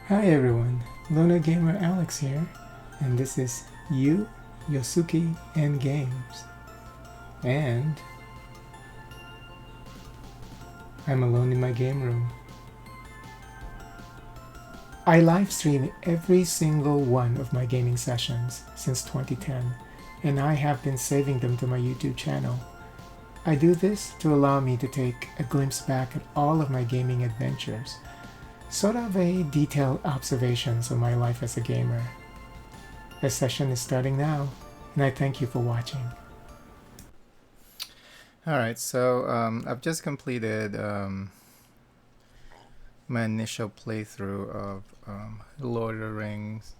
Hi everyone, Luna Gamer Alex here, and this is YosUki and Games. And I'm alone in my game room. I live stream every single one of my gaming sessions since 2010, and I have been saving them to my YouTube channel. I do this to allow me to take a glimpse back at all of my gaming adventures, sort of a detailed observations of my life as a gamer. The session is starting now, and I thank you for watching. Alright, so I've just completed my initial playthrough of Lord of the Rings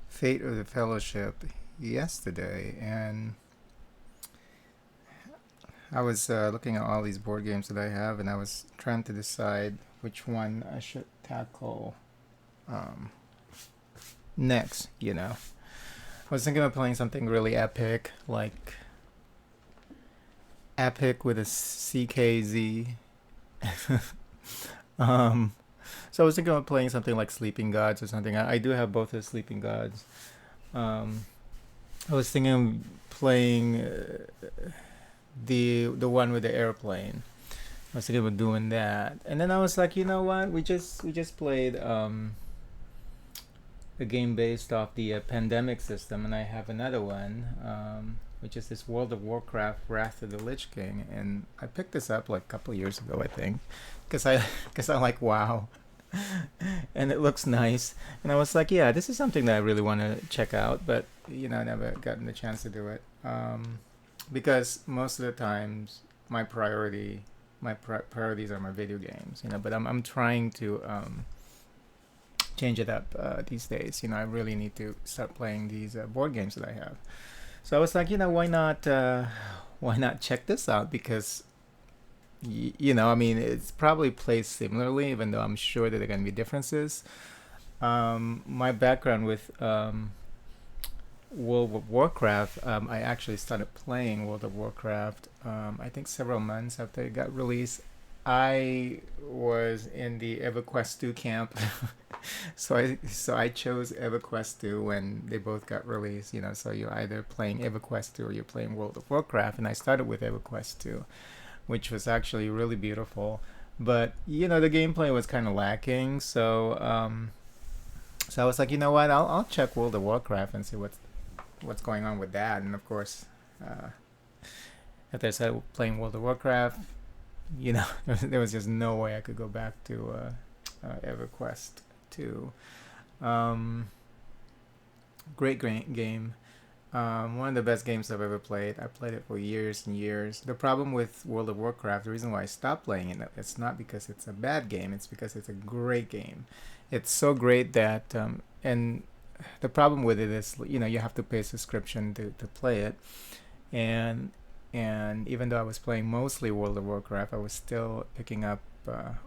Fate of the Fellowship yesterday, and I was looking at all these board games that I have, and I was trying to decide which one I should tackle next, I was thinking of playing something really epic, like epic with a CKZ. um, so I was thinking of playing something like Sleeping Gods or something. I do have both the Sleeping Gods. Um, I was thinking of playing the one with the airplane. I was thinking of doing that, and then I was like, you know what? We just played a game based off the pandemic system, and I have another one, which is this World of Warcraft Wrath of the Lich King, and I picked this up like a couple years ago, I think, because I because I like WoW, and it looks nice, and I was like, yeah, this is something that I really want to check out, but I never gotten the chance to do it, because most of the times my priorities are my video games, but I'm trying to change it up these days. I really need to start playing these board games that I have. So I was like, why not check this out? Because I mean, it's probably plays similarly, even though I'm sure that there are going to be differences. My background with World of Warcraft, I actually started playing World of Warcraft, I think several months after it got released. I was in the EverQuest 2 camp, so I chose EverQuest 2 when they both got released. So you're either playing EverQuest 2 or you're playing World of Warcraft, and I started with EverQuest 2, which was actually really beautiful. But the gameplay was kind of lacking, so I was like, you know what? I'll check World of Warcraft and see what's going on with that. And of course, uh, after I started playing World of Warcraft, there was just no way I could go back to EverQuest 2. Um, great game. One of the best games I've ever played. I played it for years and years. The problem with World of Warcraft, the reason why I stopped playing it, it's not because it's a bad game. It's because it's a great game. It's so great that, and the problem with it is, you have to pay a subscription to play it, and even though I was playing mostly World of Warcraft, I was still picking up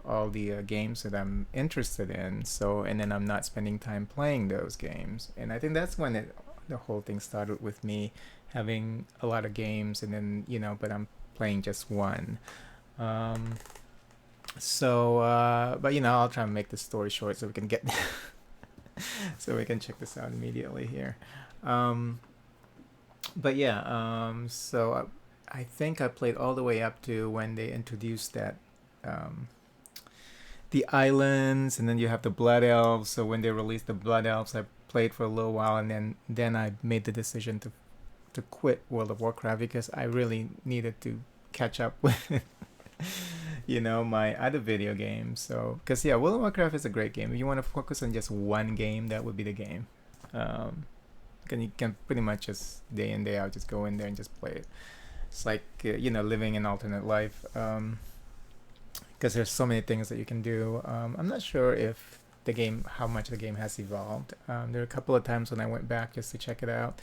all the games that I'm interested in. So, and then I'm not spending time playing those games, and I think that's when the whole thing started with me having a lot of games, and then but I'm playing just one. Um, but I'll try and make the story short so we can get so we can check this out immediately here. Um, but yeah, so I think I played all the way up to when they introduced that um, the islands, and then you have the Blood Elves. So when they released the Blood Elves, I played for a little while, and then I made the decision to quit World of Warcraft because I really needed to catch up with my other video games. So because yeah, World of Warcraft is a great game. If you want to focus on just one game, that would be the game. Um, you can pretty much just day in day out just go in there and just play it. It's like living an alternate life, because there's so many things that you can do. I'm not sure if how much the game has evolved. There are a couple of times when I went back just to check it out,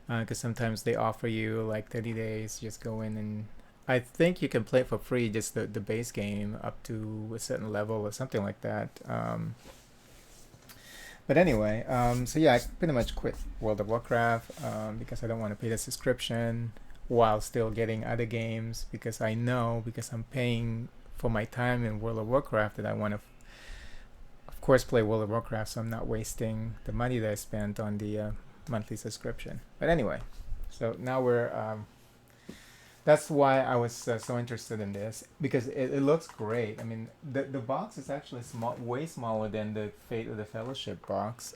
because sometimes they offer you like 30 days, just go in, and I think you can play it for free, just the base game up to a certain level or something like that. But anyway, so yeah, I pretty much quit World of Warcraft because I don't want to pay the subscription while still getting other games, because I know, because I'm paying for my time in World of Warcraft, that I want to of course, play World of Warcraft, so I'm not wasting the money that I spent on the monthly subscription. But anyway, so now we're. That's why I was so interested in this, because it looks great. I mean, the box is actually small, way smaller than the Fate of the Fellowship box.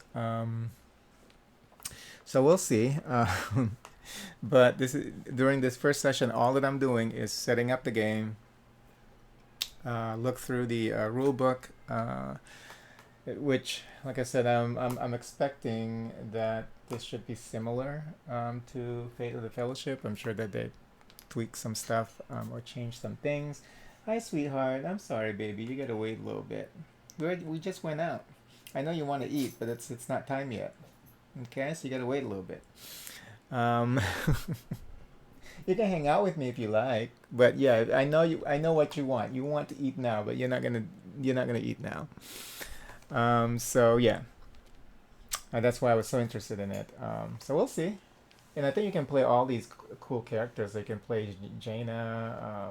So we'll see. But this is, during this first session, all that I'm doing is setting up the game, look through the rule book, which, like I said, I'm expecting that this should be similar to Fate of the Fellowship. I'm sure that they tweak some stuff or change some things. Hi, sweetheart. I'm sorry, baby. You gotta wait a little bit. We just went out. I know you want to eat, but it's not time yet. Okay, so you gotta wait a little bit. You can hang out with me if you like, but yeah, I know you. I know what you want. You want to eat now, but you're not gonna eat now. So yeah, that's why I was so interested in it. So we'll see. And I think you can play all these cool characters. You can play Jaina.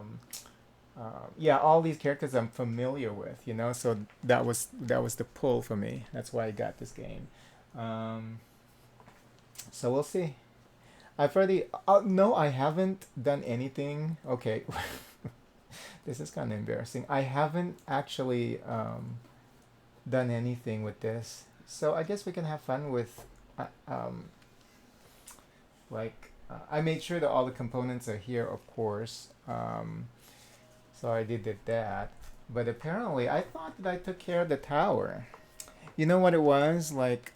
Yeah, all these characters I'm familiar with. You know, so that was the pull for me. That's why I got this game. So we'll see. I've already. No, I haven't done anything. Okay, this is kind of embarrassing. I haven't actually done anything with this. So I guess we can have fun with. I made sure that all the components are here, of course. So I did that. But apparently, I thought that I took care of the tower. You know what it was? Like,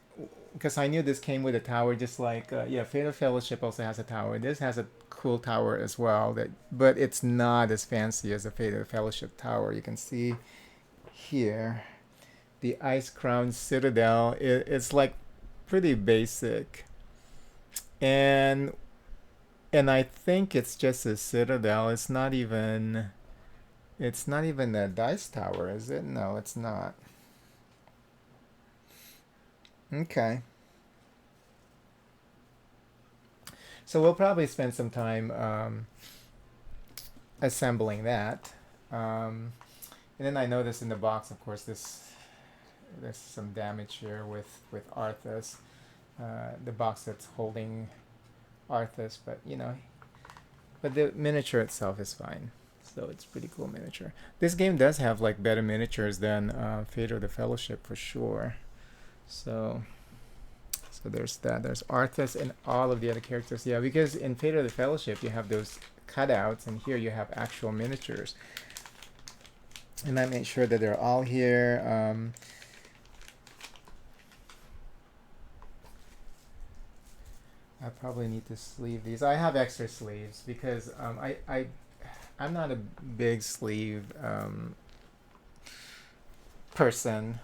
because I knew this came with a tower, just like, yeah, Fatal Fellowship also has a tower. This has a cool tower as well, but it's not as fancy as the Fatal Fellowship tower. You can see here the Ice Crown Citadel. It's like pretty basic. And I think it's just a citadel. It's not even a dice tower, is it? No, it's not. Okay. So we'll probably spend some time assembling that. And then I noticed in the box, of course, there's some damage here with Arthas. The box that's holding Arthas, but but the miniature itself is fine. So it's pretty cool miniature. This game does have like better miniatures than Fate of the Fellowship for sure. So there's that. There's Arthas and all of the other characters. Yeah, because in Fate of the Fellowship you have those cutouts, and here you have actual miniatures. And I made sure that they're all here. I probably need to sleeve these. I have extra sleeves because I'm not a big sleeve person.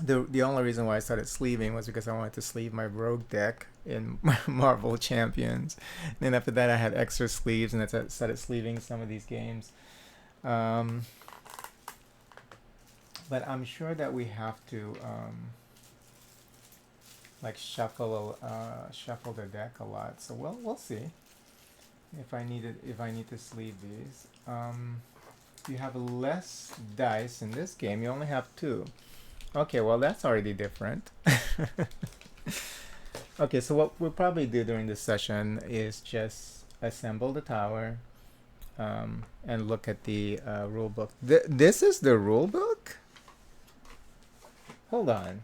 The only reason why I started sleeving was because I wanted to sleeve my rogue deck in Marvel Champions. And then after that I had extra sleeves, and I started sleeving some of these games. But I'm sure that we have to like shuffle the deck a lot. So we'll see if I need to sleeve these. You have less dice in this game. You only have 2. Okay, well that's already different. Okay, so what we'll probably do during this session is just assemble the tower, and look at the rule book. This is the rule book? Hold on.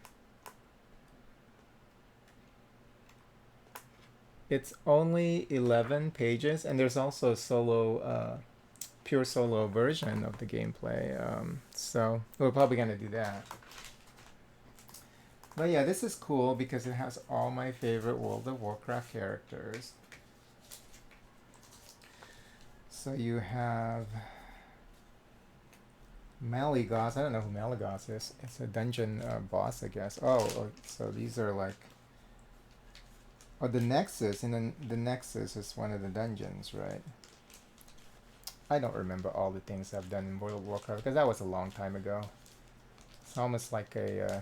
It's only 11 pages, and there's also a solo, pure solo version of the gameplay. So we're probably gonna do that. But yeah, this is cool because it has all my favorite World of Warcraft characters. So you have Malygos. I don't know who Malygos is. It's a dungeon boss, I guess. Oh, so these are like... Oh, the Nexus. And then the Nexus is one of the dungeons, right? I don't remember all the things I've done in World of Warcraft because that was a long time ago. It's almost like a...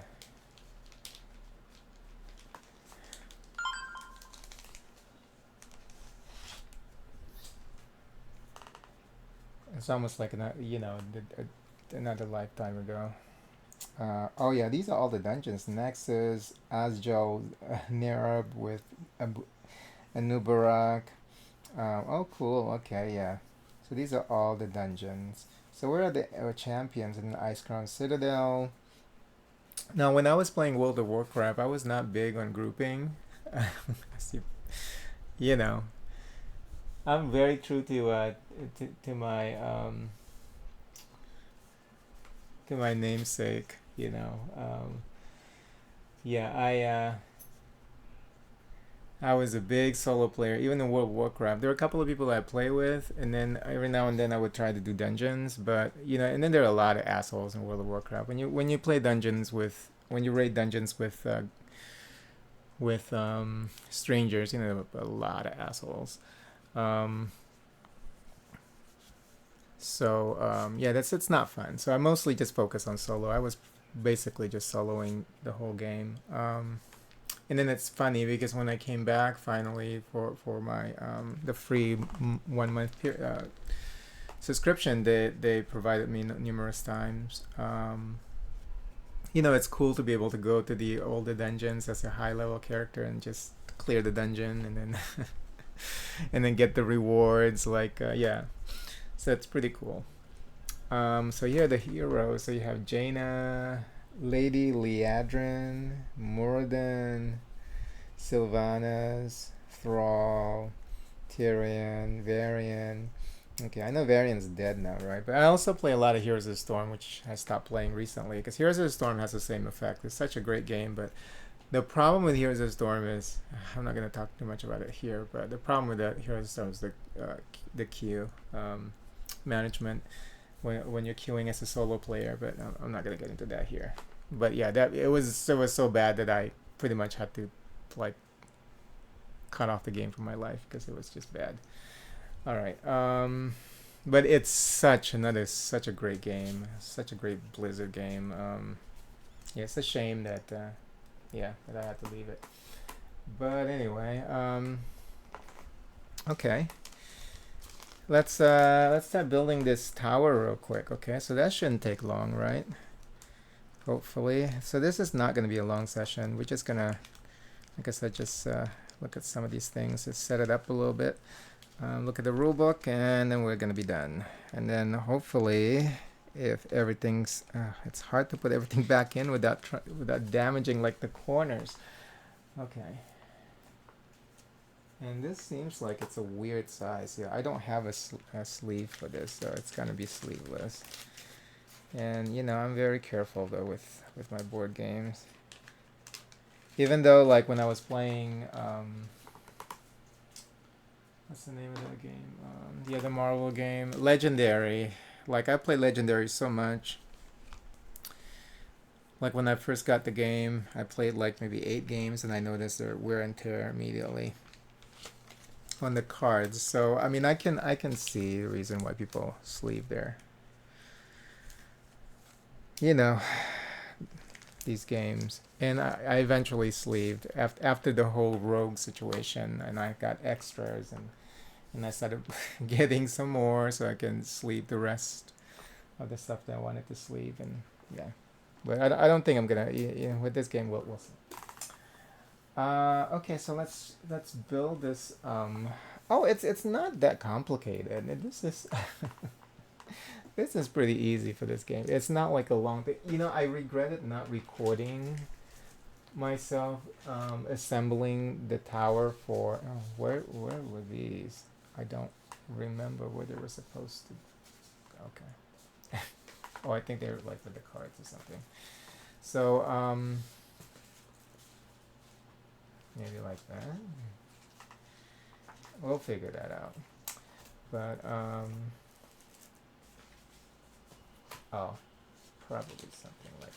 It's almost like another lifetime ago. Oh yeah, these are all the dungeons. Nexus, Asjo, Nerub with Anubarak. Oh cool. Okay, yeah. So these are all the dungeons. So where are the champions in the Ice Crown Citadel? Now, when I was playing World of Warcraft, I was not big on grouping. As you know, I'm very true to my namesake. Yeah, I was a big solo player, even in World of Warcraft. There were a couple of people I play with, and then every now and then I would try to do dungeons. But and then there are a lot of assholes in World of Warcraft. When you play dungeons when you raid dungeons with strangers, a lot of assholes. Um, yeah, it's not fun. So I mostly just focus on solo. I was basically just soloing the whole game. And then it's funny because when I came back finally for my the free 1 month subscription, they provided me numerous times. It's cool to be able to go to the older dungeons as a high level character and just clear the dungeon and then and then get the rewards. Yeah, so it's pretty cool. So here are the heroes. So you have Jaina, Lady Liadrin, Moradin, Sylvanas, Thrall, Tyrion, Varian. Okay, I know Varian's dead now, right? But I also play a lot of Heroes of the Storm, which I stopped playing recently because Heroes of the Storm has the same effect. It's such a great game, but the problem with Heroes of the Storm is I'm not going to talk too much about it here, but the problem with that Heroes of the Storm is the queue management when you're queuing as a solo player. But I'm not going to get into that here. But yeah, that it was so bad that I pretty much had to like cut off the game from my life because it was just bad. All right. But it's such a great game, such a great Blizzard game. Yeah, it's a shame that that I had to leave it. But anyway, okay. Let's start building this tower real quick. Okay, so that shouldn't take long, right? Hopefully. So this is not going to be a long session. We're just gonna, like I said, just look at some of these things, just set it up a little bit. Look at the rule book, and then we're gonna be done. And then hopefully, if everything's, it's hard to put everything back in without damaging like the corners. Okay. And this seems like it's a weird size. Yeah, I don't have a sleeve for this, so it's gonna be sleeveless. And I'm very careful though with my board games. Even though like when I was playing what's the name of that game? The other Marvel game, Legendary. Like I play Legendary so much. Like when I first got the game, I played like maybe 8 games, and I noticed their wear and tear immediately on the cards. So I mean, I can see the reason why people sleeve their, these games. And I eventually sleeved after the whole rogue situation, and I got extras, and I started getting some more so I can sleeve the rest of the stuff that I wanted to sleeve. And yeah, but I don't think I'm gonna with this game we'll see. Okay, so let's build this. Oh, it's not that complicated. This is this is pretty easy for this game. It's not like a long thing. I regretted not recording myself assembling the tower for. Oh, where were these? I don't remember where they were supposed to. Okay. Oh, I think they were like with the cards or something. So maybe like that. We'll figure that out. But oh, probably something like.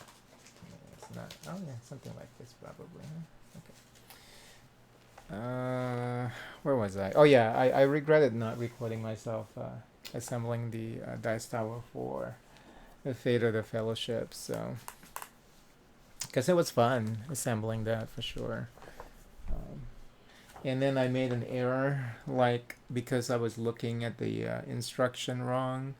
It's not. Oh yeah, something like this probably. Huh? Okay. Where was I? Oh yeah, I regretted not recording myself assembling the dice tower for the Fate of the Fellowship. So, because it was fun assembling that for sure. And then I made an error, like because I was looking at the instruction wrong.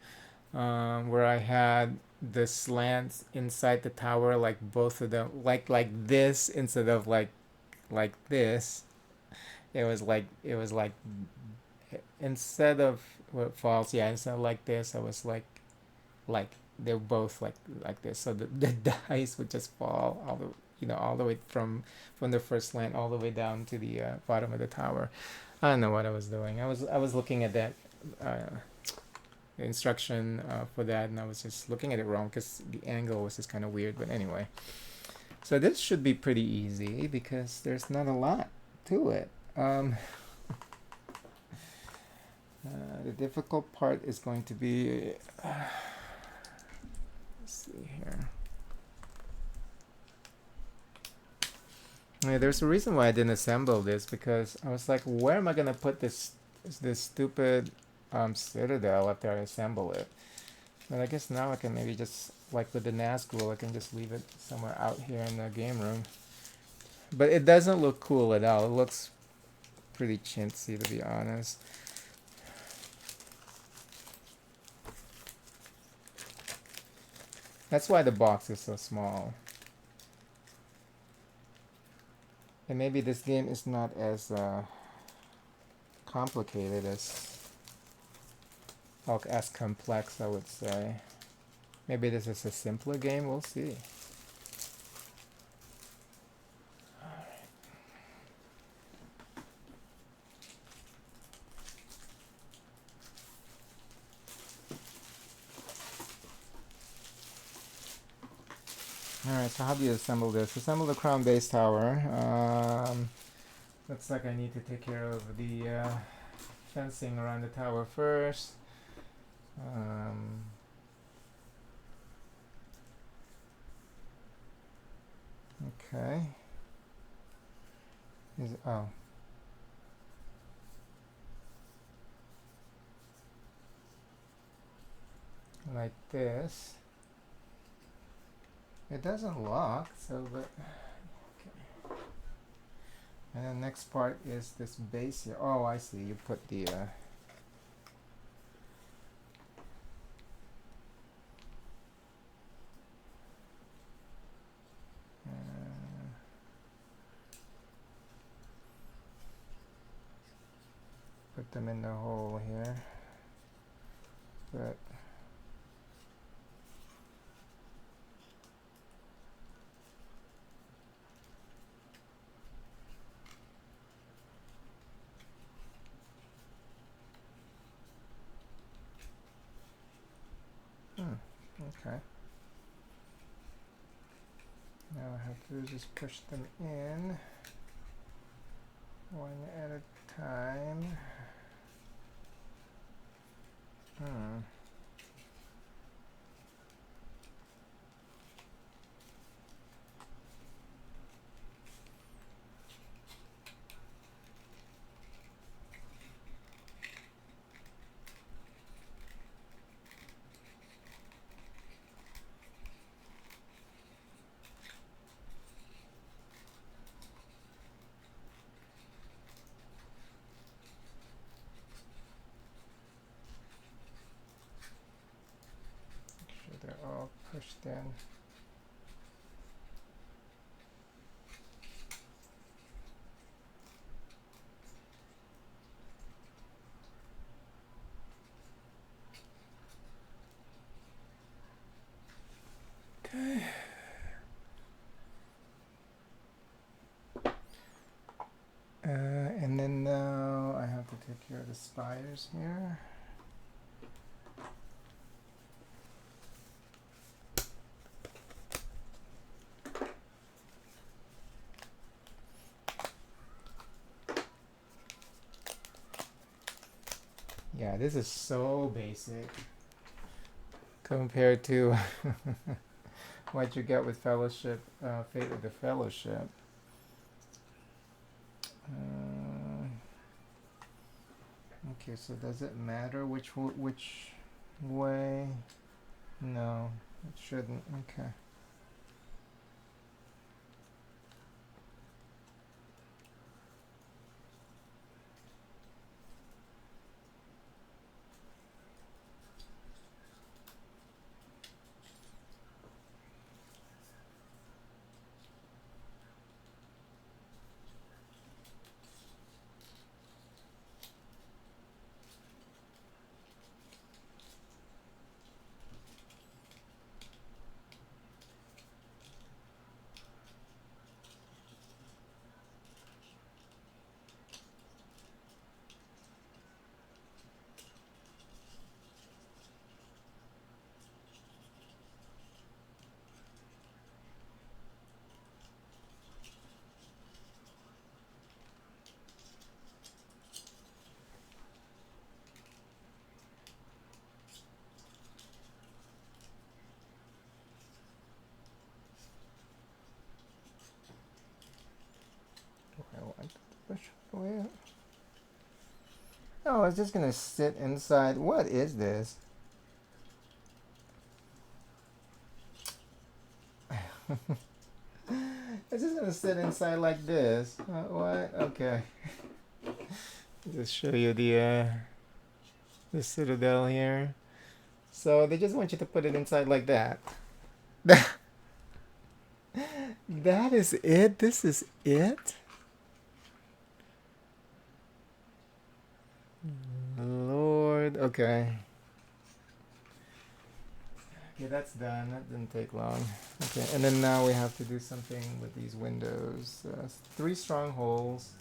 where I had the slants inside the tower, like both of them, like this instead of like this. It was like instead of what falls, yeah, instead of like this, I was like they're both like this, so the dice would just fall all the all the way from the first slant all the way down to the bottom of the tower. I don't know what I was doing. I was looking at that instruction for that, and I was just looking at it wrong because the angle was just kind of weird. But anyway, so this should be pretty easy because there's not a lot to it. The difficult part is going to be let's see here. Yeah, there's a reason why I didn't assemble this, because I was like, where am I gonna put this stupid citadel after I assemble it? But I guess now I can maybe just, like with the Nazgul, I can just leave it somewhere out here in the game room. But it doesn't look cool at all. It looks pretty chintzy, to be honest. That's why the box is so small. And maybe this game is not as complicated as complex, I would say. Maybe this is a simpler game, we'll see. Alright, so how do you assemble this? Assemble the crown base tower. Looks like I need to take care of the fencing around the tower first. Okay. Oh. Like this. It doesn't lock, so but okay. And the next part is this base here. Oh, I see. You put the put them in the hole here. But okay. Now I have to just push them in one at a time. They're all pushed in. Okay. And then now I have to take care of the spiders here. Yeah, this is so basic compared to what you get with Fellowship, Fate of the Fellowship. Okay, so does it matter which way? No, it shouldn't. Okay. where? Oh, it's just gonna sit inside. What is this? It's just gonna sit inside like this. What? Okay. Just show you the citadel here. So they just want you to put it inside like that. That is it? This is it? Lord, okay. Okay, that's done. That didn't take long. Okay, and then now we have to do something with these windows. 3 strongholds.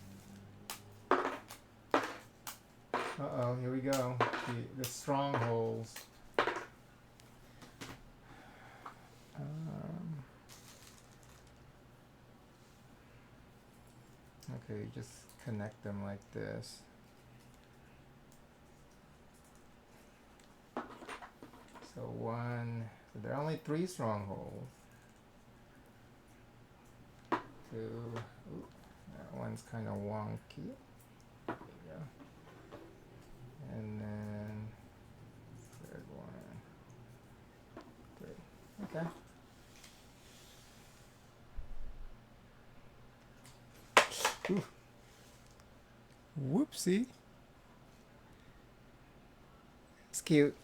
Uh-oh, here we go. The strongholds. Okay, you just connect them like this. So so there are only 3 strongholds. 2, ooh, that one's kind of wonky. There you go. And then 3rd one. 3. Okay. Ooh. Whoopsie. It's cute.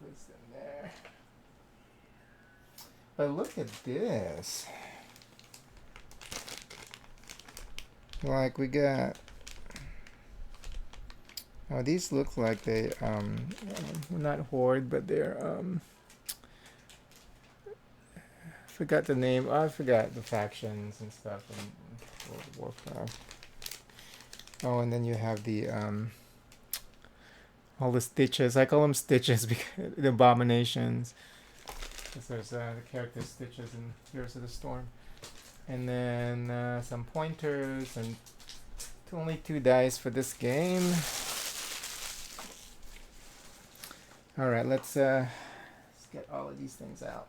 Place them there. But look at this. Like we got. Oh, these look like they not horde, but they're forgot the name. I forgot the factions and stuff in World of Warcraft. Oh, and then you have the all the stitches. I call them stitches because the abominations. Because there's the character stitches in Heroes of the Storm, and then some pointers and only 2 dice for this game. All right, let's get all of these things out.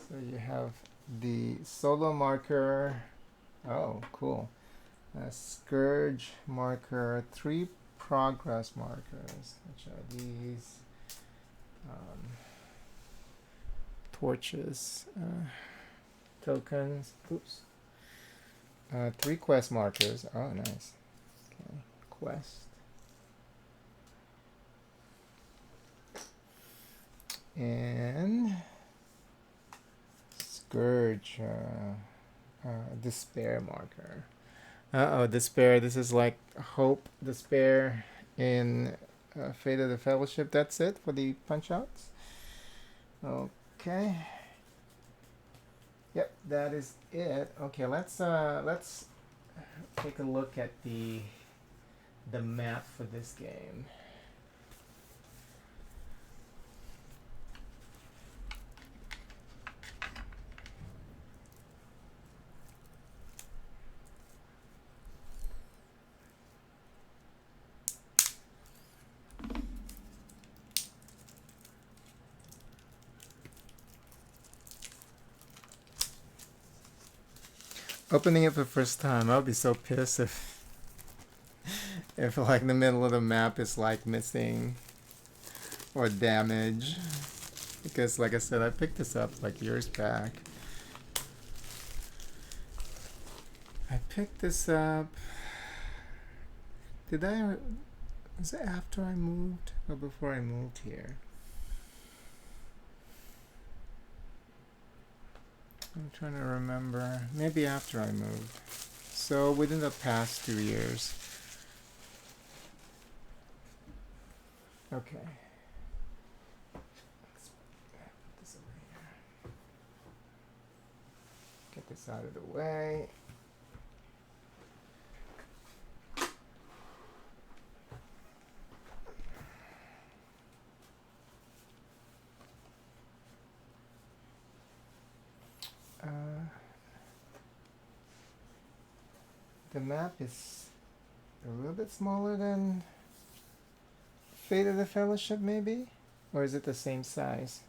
So you have the solo marker. Oh, cool. A scourge marker, 3 progress markers, which are these torches, tokens. Oops. 3 quest markers. Oh, nice. Okay, quest. And scourge, despair marker. Uh-oh, despair. This is like hope, despair in Fate of the Fellowship. That's it for the punch-outs. Okay. Yep, that is it. Okay, let's take a look at the map for this game. Opening it for the first time, I'll be so pissed if like the middle of the map is like missing or damage, because like I said, I picked this up like years back. I picked this up. Was it after I moved or before I moved here? I'm trying to remember. Maybe after I moved. So within the past 2 years. Okay. Let's put this over here. Get this out of the way. The map is a little bit smaller than Fate of the Fellowship, maybe? Or is it the same size?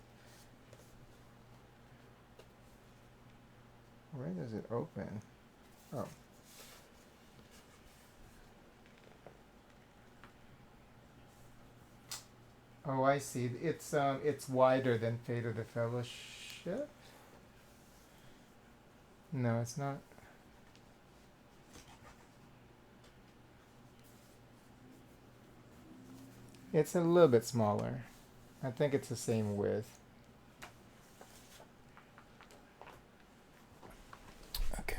Where does it open? Oh. Oh, I see. It's wider than Fate of the Fellowship. No, it's not. It's a little bit smaller. I think it's the same width. Okay.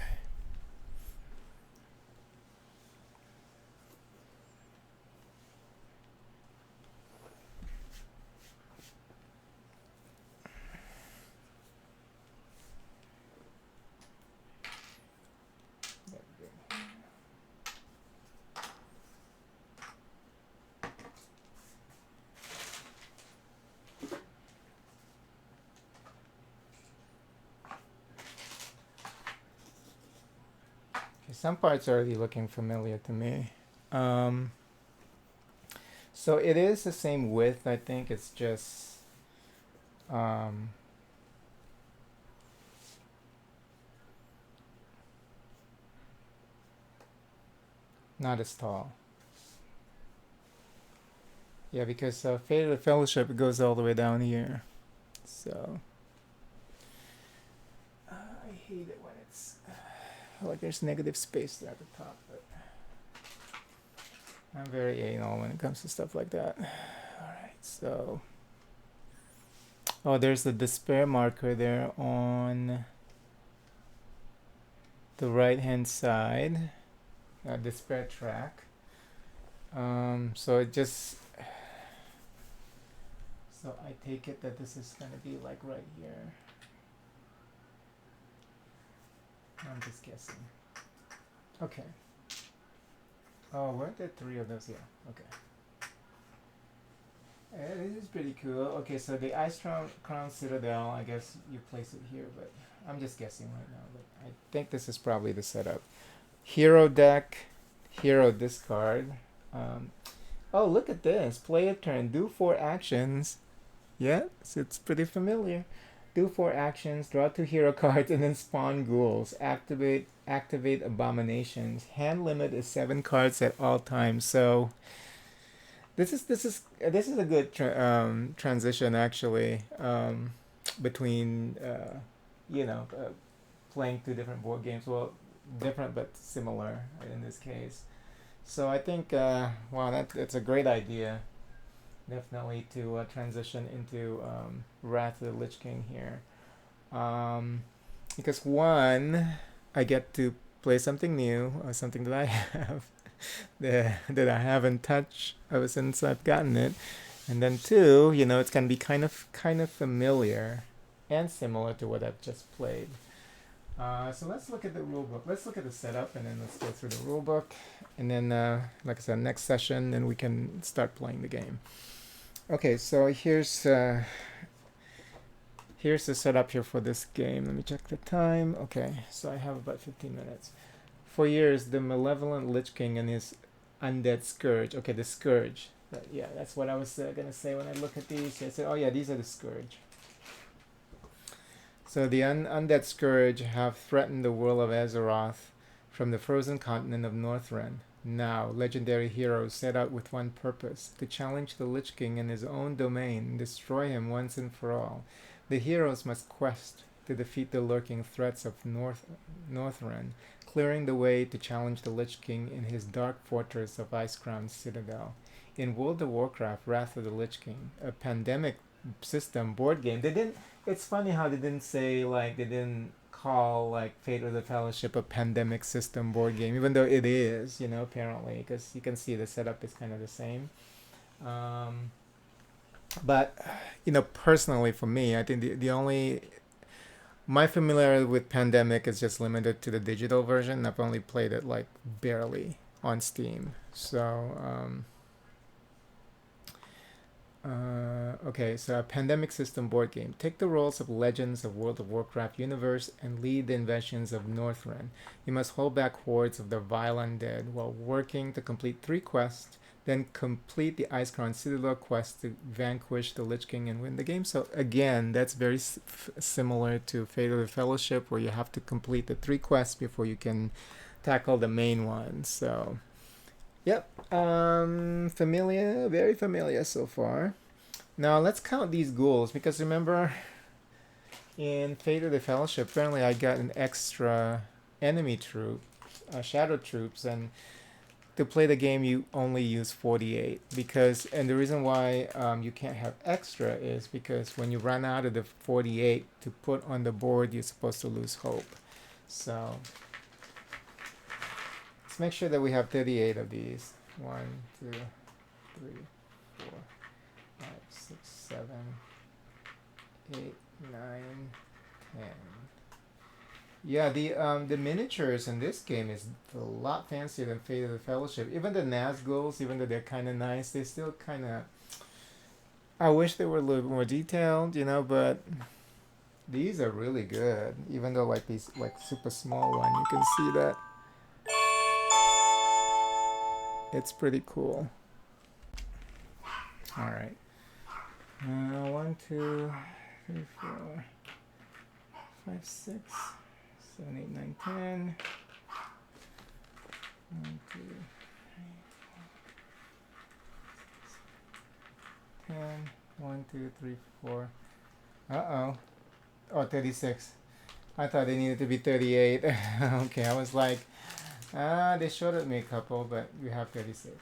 Some parts are already looking familiar to me. So it is the same width, I think. It's just um, not as tall. Yeah, because Fate of the Fellowship goes all the way down here. So I hate it when it's like there's negative space at the top. But I'm very anal when it comes to stuff like that. All right, so there's the despair marker there on the right hand side, despair track. So it just so I take it that this is gonna be like right here. I'm just guessing. Okay. Oh, weren't there 3 of those? Yeah. Okay. This is pretty cool. Okay, so the Ice Crown Citadel, I guess you place it here, but I'm just guessing right now. But I think this is probably the setup. Hero deck, hero discard. Oh, look at this. Play a turn, do 4 actions. Yes, it's pretty familiar. Do 4 actions, draw 2 hero cards, and then spawn ghouls. Activate abominations. Hand limit is 7 cards at all times. So this is a good transition actually between playing 2 different board games. Well, different but similar in this case. So I think wow, that's a great idea. Definitely to transition into Wrath of the Lich King here. Because one, I get to play something new, or something that I have that I haven't touched ever since I've gotten it, and then 2, it's gonna be kind of familiar and similar to what I've just played. So let's look at the rulebook. Let's look at the setup, and then let's go through the rulebook, and then like I said, next session, then we can start playing the game. Okay, so here's the setup here for this game. Let me check the time. Okay, so I have about 15 minutes. For years, the malevolent Lich King and his undead scourge. Okay, the scourge. Yeah, that's what I was gonna say when I look at these. I said, oh yeah, these are the scourge. So the undead scourge have threatened the world of Azeroth from the frozen continent of Northrend. Now, legendary heroes set out with one purpose: to challenge the Lich King in his own domain and destroy him once and for all. The heroes must quest to defeat the lurking threats of Northrend, clearing the way to challenge the Lich King in his dark fortress of Icecrown Citadel. In World of Warcraft, Wrath of the Lich King, a pandemic system board game. It's funny how they didn't call like Fate of the Fellowship a pandemic system board game, even though it is, apparently, because you can see the setup is kind of the same. But personally for me, I think the only my familiarity with Pandemic is just limited to the digital version. I've only played it like barely on Steam, so Okay, so a pandemic system board game. Take the roles of legends of World of Warcraft universe and lead the invasions of Northrend. You must hold back hordes of the vile undead while working to complete 3 quests, then complete the Icecrown Citadel quest to vanquish the Lich King and win the game. So again, that's very similar to Fate of the Fellowship, where you have to complete the 3 quests before you can tackle the main one. So yep. Familiar, very familiar so far. Now let's count these ghouls, because remember in Fate of the Fellowship, apparently I got an extra enemy troop, shadow troops, and to play the game you only use 48 because, and the reason why you can't have extra is because when you run out of the 48 to put on the board, you're supposed to lose hope. So let's make sure that we have 38 of these. 1, 2, 3, 4, 5, 6, 7, 8, 9, 10. Yeah, the miniatures in this game is a lot fancier than Fate of the Fellowship. Even the Nazguls, even though they're kind of nice, they still kind of. I wish they were a little bit more detailed, you know. But these are really good. Even though like these like super small one, you can see that it's pretty cool. All right. 1, 2, 3, 4, 5, 6, 7, 8, 9, 10. 1, 2, 3, 4, 10. 1, 2, 3, 4. Uh-oh. Oh, 36. I thought they needed to be 38. Okay, I was like, they showed me a couple, but we have 36.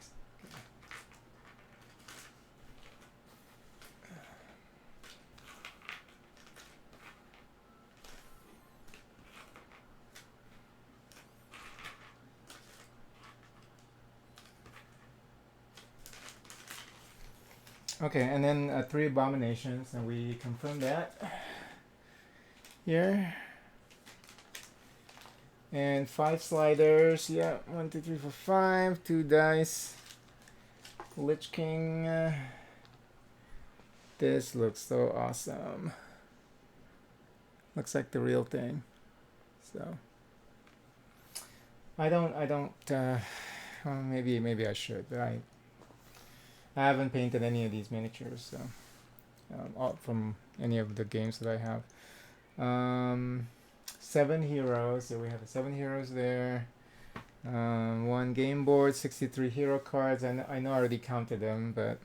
Okay, and then 3 abominations, and we confirm that here. And 5 sliders. Yeah, 1, 2, 3, 4, 5. 2 dice. Lich King. This looks so awesome. Looks like the real thing. So I don't. Well, maybe I should, but I haven't painted any of these miniatures, so all from any of the games that I have. 7 heroes, so we have the 7 heroes there. 1 game board, 63 hero cards. I know I already counted them, but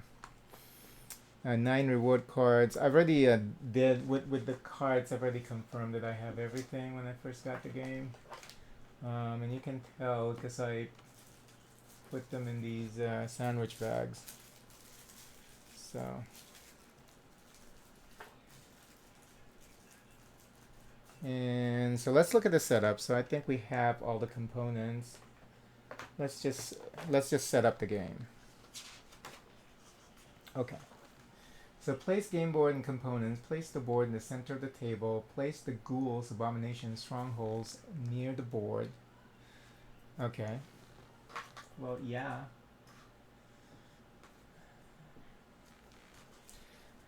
9 reward cards. I've already did with the cards. I've already confirmed that I have everything when I first got the game, and you can tell because I put them in these sandwich bags. So. And so let's look at the setup. So I think we have all the components. Let's just set up the game. Okay. So place game board and components. Place the board in the center of the table. Place the ghouls, abominations, strongholds near the board. Okay. Well, yeah.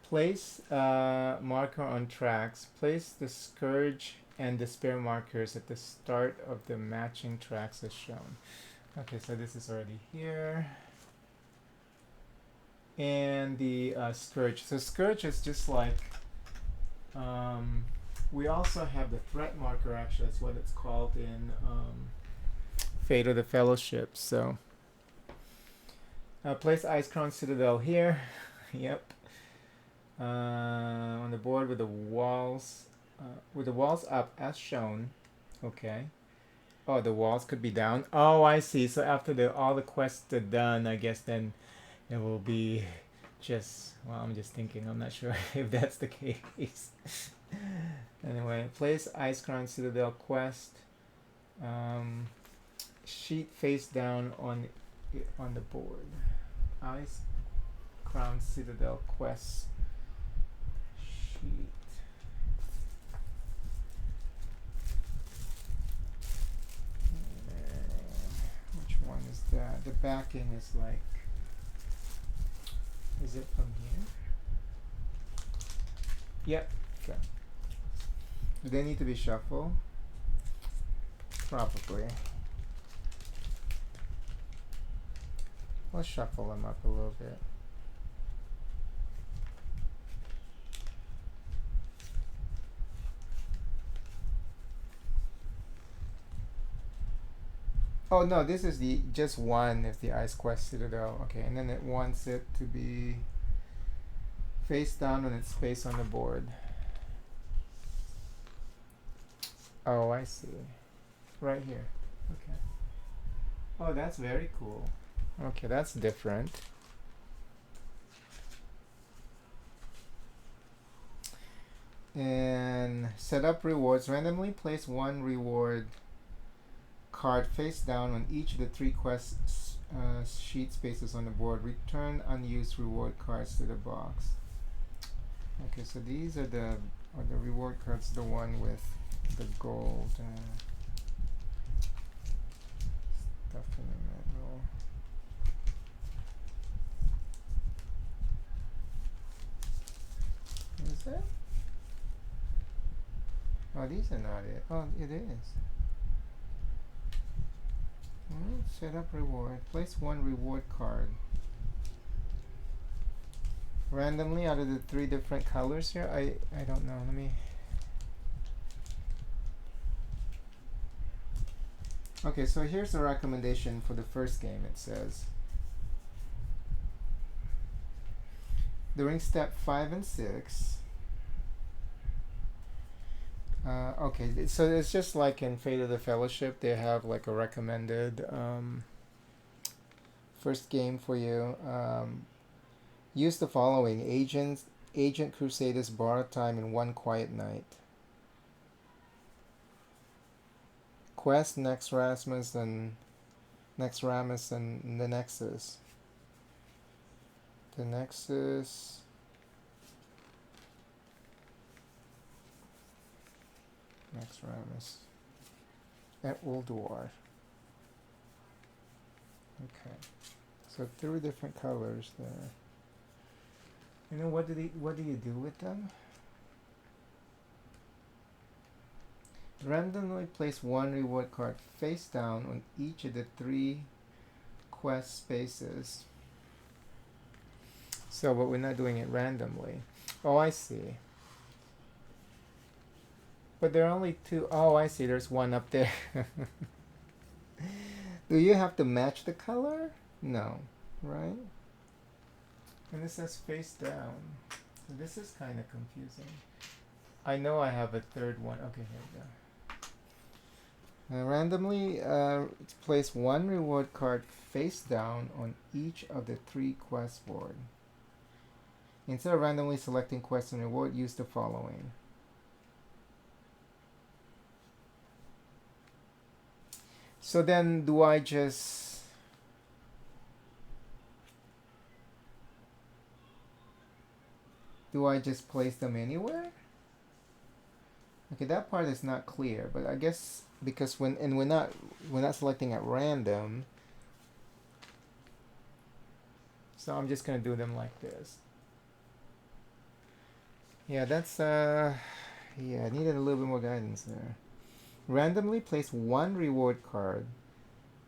Place marker on tracks. Place the Scourge and Despair markers at the start of the matching tracks as shown. Okay, so this is already here. And the Scourge. So Scourge is just like, we also have the threat marker, actually, that's what it's called in Fate of the Fellowship. So place Icecrown Citadel here. Yep. On the board with the walls up as shown. Okay. Oh, the walls could be down. Oh, I see. So after all the quests are done, I guess then it will be just, well, I'm just thinking, I'm not sure if that's the case. Anyway, place Icecrown Citadel quest. Sheet face down on the board. Icecrown Citadel quest. Which one is that? The backing is like Is it from here? Yep. Okay. Do they need to be shuffled? Probably. Let's shuffle them up a little bit. Oh no, this is the just one if the Ice Quest Citadel. Okay, and then it wants it to be face down on its face on the board. Oh, I see. Right here. Okay. Oh, that's very cool. Okay, that's different. And set up rewards. Randomly place one reward card face down on each of the 3 quest sheet spaces on the board. Return unused reward cards to the box. Okay, so these are the reward cards, the one with the gold stuff in the middle. Is it? Oh, these are not it. Oh, it is. Set up reward. Place one reward card. Randomly out of the 3 different colors here. I don't know. Let me. Okay, so here's the recommendation for the first game. It says during step 5 and 6. Okay, so it's just like in Fate of the Fellowship, they have like a recommended first game for you. Use the following: Agent Crusaders borrowed time in one quiet night. Quest Next Rasmus and the Nexus. The Nexus. Next Ramus. At Ulduar. Okay. So 3 different colors there. And then what do you do with them? Randomly place one reward card face down on each of the 3 quest spaces. So, but we're not doing it randomly. Oh, I see. But there are only 2. Oh, I see. There's one up there. Do you have to match the color? No, right? And this says face down. So this is kind of confusing. I know I have a 3rd one. Okay, here we go. Randomly place one reward card face down on each of the 3 quest board. Instead of randomly selecting quest and reward, use the following. So then do I just place them anywhere? Okay, that part is not clear, but I guess because we're not selecting at random. So I'm just gonna do them like this. Yeah, that's yeah, I needed a little bit more guidance there. Randomly place one reward card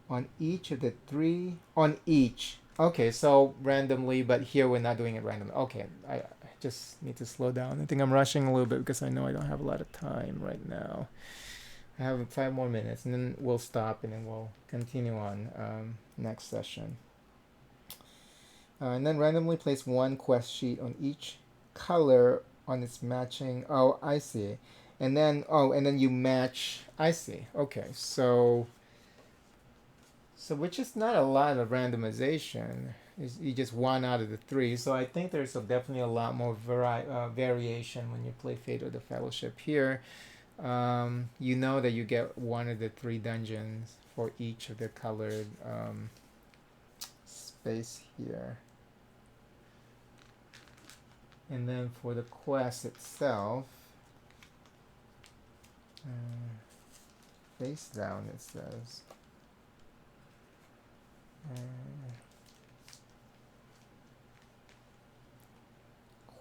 on each of the 3 on each. Okay, so randomly, but here we're not doing it randomly. Okay, I just need to slow down. I think I'm rushing a little bit because I know I don't have a lot of time right now. I have 5 more minutes, and then we'll stop, and then we'll continue on next session. And then randomly place one quest sheet on each color on its matching. Oh, I see. And then you match. I see. Okay, so which is not a lot of randomization. Is you just 1 out of the 3. So I think there's definitely a lot more variation when you play Fate of the Fellowship here. You know that you get 1 of the 3 dungeons for each of the colored space here. And then for the quest itself, face down it says.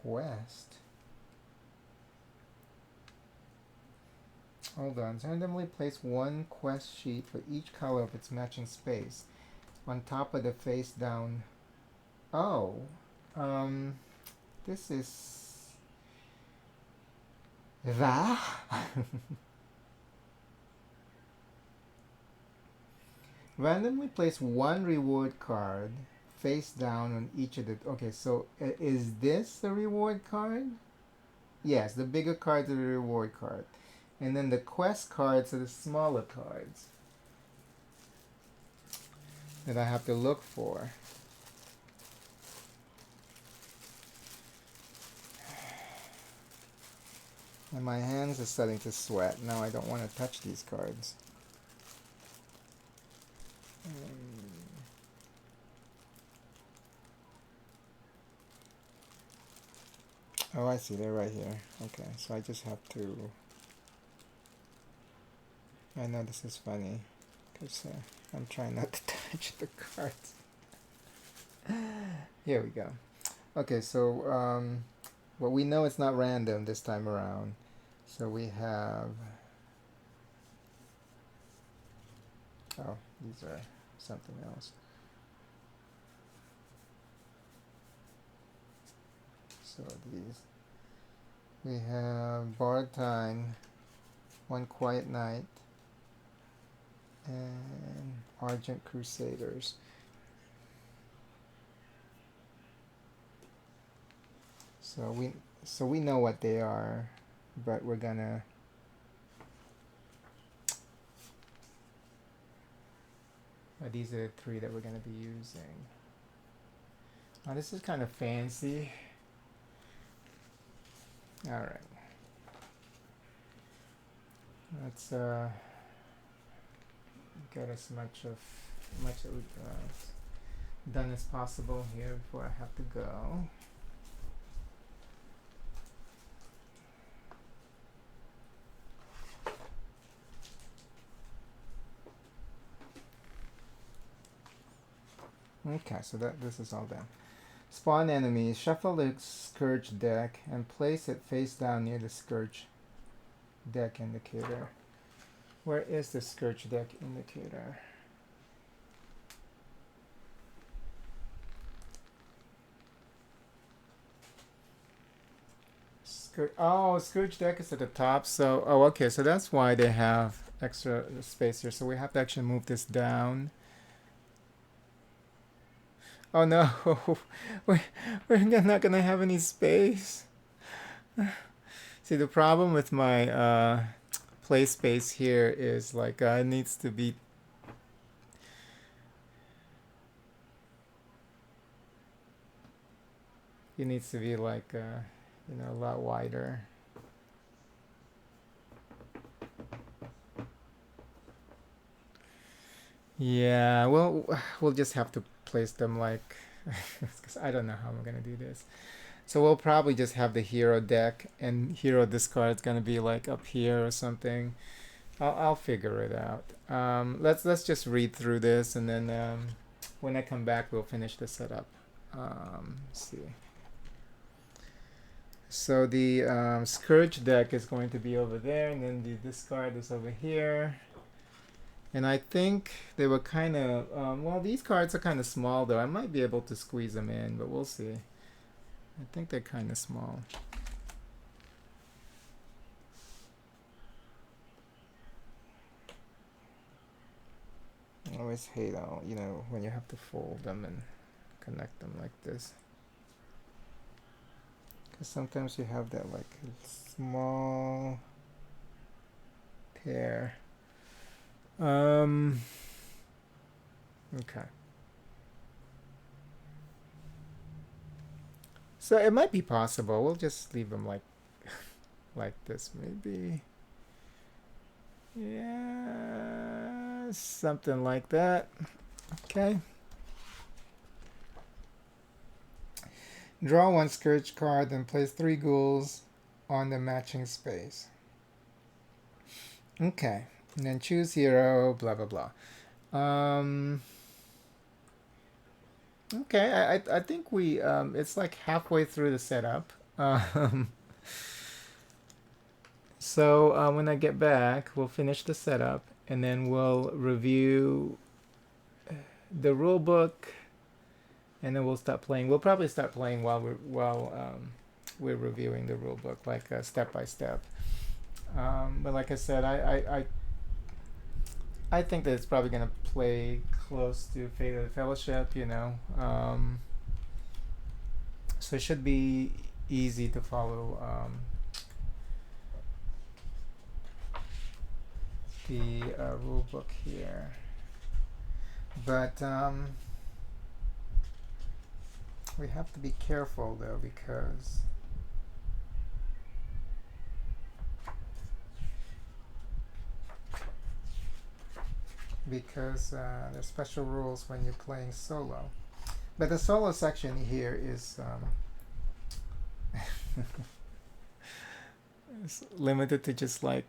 quest. Hold on. Randomly place one quest sheet for each color of its matching space on top of the face down. Oh. This is that. Randomly place one reward card face down on each of the. Okay, so is this the reward card? Yes, the bigger cards are the reward card. And then the quest cards are the smaller cards that I have to look for. And my hands are starting to sweat. Now I don't want to touch these cards. Oh, I see. They're right here. Okay, so I just have to... I know this is funny, because I'm trying not to touch the cards. Here we go. Okay, so well, we know it's not random this time around. So we have... Oh, these are something else. So these... We have Borrowed Time, One Quiet Night, and Argent Crusaders. So we know what they are, but we're gonna these are the three that we're gonna be using. Oh, this is kind of fancy. All right, let's get as much done as possible here before I have to go. Okay, so this is all done. Spawn enemies. Shuffle the Scourge deck and place it face down near the Scourge deck indicator. Where is the Scourge deck indicator? Scourge deck is at the top. So, okay. So that's why they have extra space here. So we have to actually move this down. Oh no, we're not gonna have any space. See, the problem with my play space here is like it needs to be... It needs to be like, you know, a lot wider. Yeah, well, we'll just have to place them like... because I don't know how I'm gonna do this. So we'll probably just have the hero deck, and hero discard is gonna be like up here or something. I'll figure it out. Let's just read through this, and then when I come back, we'll finish the setup. Let's see. So the Scourge deck is going to be over there, and then the discard is over here. And I think they were kind of... well, these cards are kind of small, though. I might be able to squeeze them in, but we'll see. I think they're kind of small. I always hate how, you know, when you have to fold them and connect them like this. Because sometimes you have that, like, small pair. Okay. So it might be possible. We'll just leave them like like this, maybe. Yeah, something like that. Okay. Draw one Scourge card and place 3 ghouls on the matching space. Okay. And then choose hero, blah, blah, blah. Okay, I think we, it's like halfway through the setup. Um, so when I get back, we'll finish the setup, and then we'll review the rule book, and then we'll start playing. We'll probably start playing while we're reviewing the rule book, like step by step. But like I said, I think that it's probably gonna play close to Fate of the Fellowship, you know. So it should be easy to follow the rule book here. But we have to be careful though, because there's special rules when you're playing solo. But the solo section here is it's limited to just like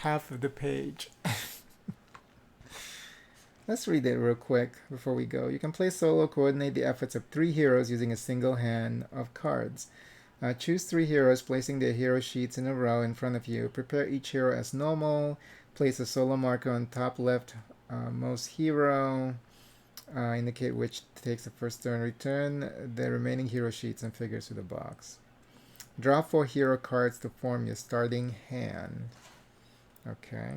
half of the page. Let's read it real quick before we go. You can play solo, coordinate the efforts of 3 heroes using a single hand of cards. Choose 3 heroes, placing their hero sheets in a row in front of you. Prepare each hero as normal. Place a solo marker on top left most hero. Indicate which takes the first turn. Return the remaining hero sheets and figures to the box. Draw 4 hero cards to form your starting hand. Okay.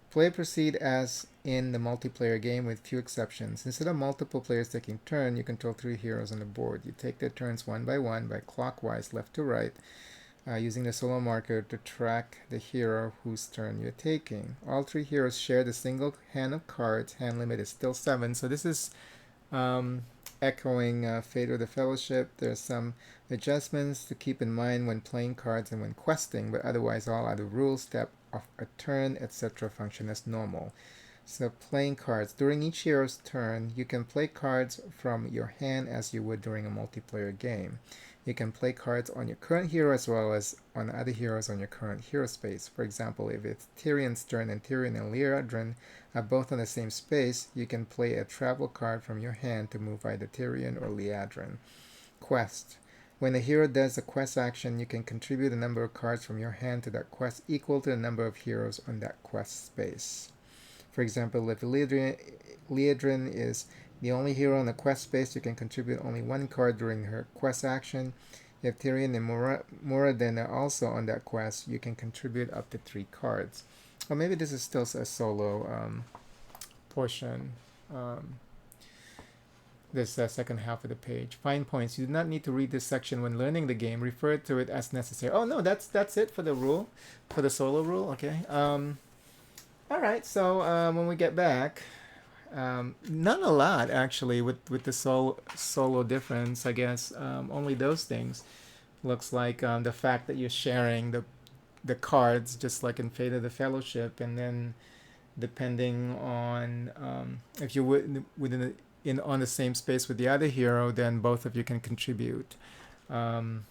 Play proceed as in the multiplayer game with few exceptions. Instead of multiple players taking turn, you control 3 heroes on the board. You take their turns one by clockwise left to right, using the solo marker to track the hero whose turn you're taking. All 3 heroes share the single hand of cards. Hand limit is still 7. So this is echoing Fate of the Fellowship. There's some adjustments to keep in mind when playing cards and when questing, but otherwise all other rules, step of a turn, etc. function as normal. So playing cards. During each hero's turn, you can play cards from your hand as you would during a multiplayer game. You can play cards on your current hero as well as on other heroes on your current hero space. For example, if it's Tyrion's turn and Tyrion and Liadrin are both on the same space, you can play a travel card from your hand to move either Tyrion or Liadrin. Quest. When a hero does a quest action, you can contribute a number of cards from your hand to that quest equal to the number of heroes on that quest space. For example, if Liadrin is the only hero on the quest space, you can contribute only 1 card during her quest action. If Tyrion and Moradin are also on that quest, you can contribute up to 3 cards. Or maybe this is still a solo portion. This second half of the page. Fine points. You do not need to read this section when learning the game. Refer to it as necessary. Oh no, that's it for the rule, for the solo rule. Okay. All right. So when we get back, not a lot actually with the solo difference. I guess only those things. Looks like the fact that you're sharing the cards just like in Fate of the Fellowship, and then depending on if you're within on the same space with the other hero, then both of you can contribute. It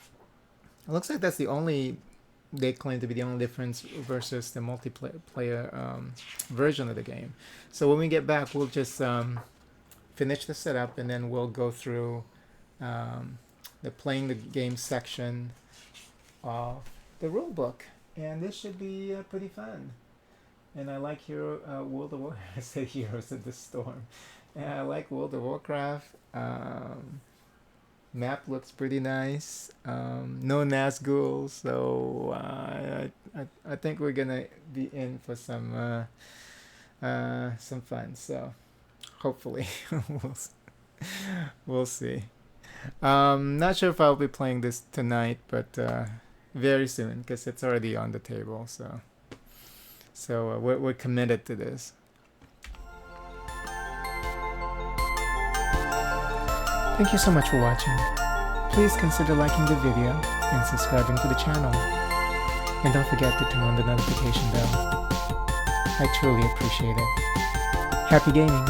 looks like that's the only, they claim to be the only difference versus the multiplayer version of the game. So when we get back, we'll just finish the setup, and then we'll go through the playing the game section of the rule book, and this should be pretty fun. And I like World of Warcraft. I said Heroes of the Storm. Yeah, I like World of Warcraft. Map looks pretty nice. No Nazgul, so I think we're gonna be in for some fun. So hopefully we'll see. Not sure if I'll be playing this tonight, but very soon, because it's already on the table. So we're committed to this. Thank you so much for watching. Please consider liking the video and subscribing to the channel. And don't forget to turn on the notification bell. I truly appreciate it. Happy gaming!